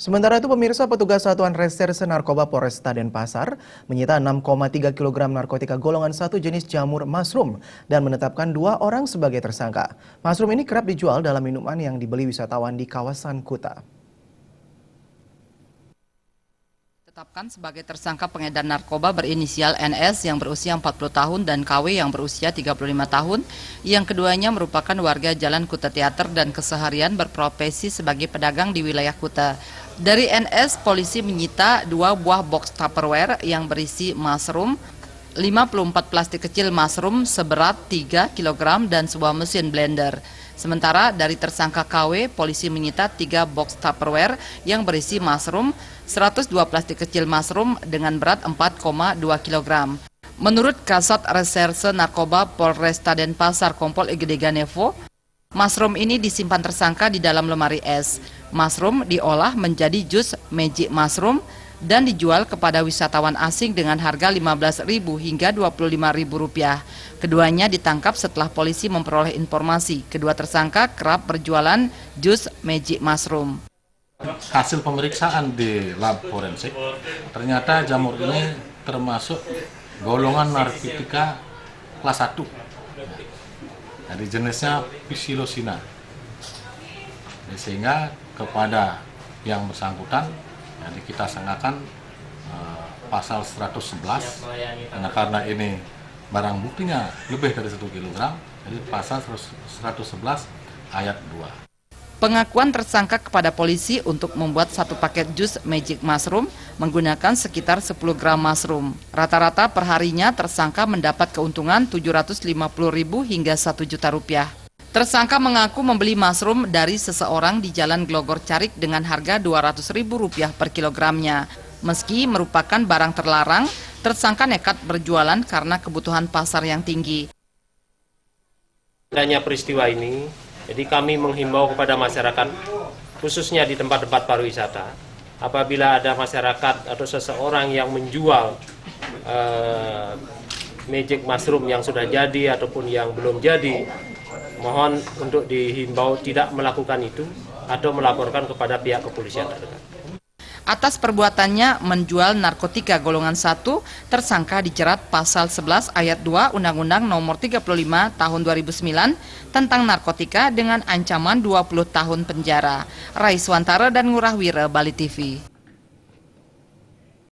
Sementara itu pemirsa, petugas Satuan Reserse Narkoba Polresta Denpasar menyita 6,3 kg narkotika golongan 1 jenis jamur mushroom dan menetapkan 2 orang sebagai tersangka. Mushroom ini kerap dijual dalam minuman yang dibeli wisatawan di kawasan Kuta. Tetapkan sebagai tersangka pengedar narkoba berinisial NS yang berusia 40 tahun dan KW yang berusia 35 tahun, yang keduanya merupakan warga Jalan Kuta Teater dan keseharian berprofesi sebagai pedagang di wilayah Kuta. Dari NS, polisi menyita 2 buah box Tupperware yang berisi mushroom, 54 plastik kecil mushroom seberat 3 kg dan sebuah mesin blender. Sementara dari tersangka KW, polisi menyita 3 box Tupperware yang berisi mushroom, 102 plastik kecil mushroom dengan berat 4,2 kg. Menurut Kasat Reserse Narkoba Polresta Denpasar Kompol Egede Ganevo, mushroom ini disimpan tersangka di dalam lemari es. Mushroom diolah menjadi jus magic mushroom dan dijual kepada wisatawan asing dengan harga Rp15.000 hingga Rp25.000. Keduanya ditangkap setelah polisi memperoleh informasi. Kedua tersangka kerap berjualan jus magic mushroom. Hasil pemeriksaan di lab forensik, ternyata jamur ini termasuk golongan narkotika kelas 1. Jadi jenisnya psilocina. Sehingga kepada yang bersangkutan kita sangkakan pasal 111 karena ini barang buktinya lebih dari 1 kg, jadi pasal 111 ayat 2. Pengakuan tersangka kepada polisi untuk membuat 1 paket jus magic mushroom menggunakan sekitar 10 gram mushroom. Rata-rata perharinya tersangka mendapat keuntungan Rp750.000 hingga Rp1.000.000. Tersangka mengaku membeli mushroom dari seseorang di Jalan Glogor Carik dengan harga Rp200.000 per kilogramnya. Meski merupakan barang terlarang, tersangka nekat berjualan karena kebutuhan pasar yang tinggi. Adanya peristiwa ini, jadi kami menghimbau kepada masyarakat, khususnya di tempat-tempat pariwisata, apabila ada masyarakat atau seseorang yang menjual magic mushroom yang sudah jadi ataupun yang belum jadi, mohon untuk dihimbau tidak melakukan itu atau melaporkan kepada pihak kepolisian terdekat. Atas perbuatannya menjual narkotika golongan 1, tersangka dijerat pasal 11 ayat 2 Undang-Undang Nomor 35 Tahun 2009 tentang narkotika dengan ancaman 20 tahun penjara. Raiswantara dan Ngurah Wira, Bali TV.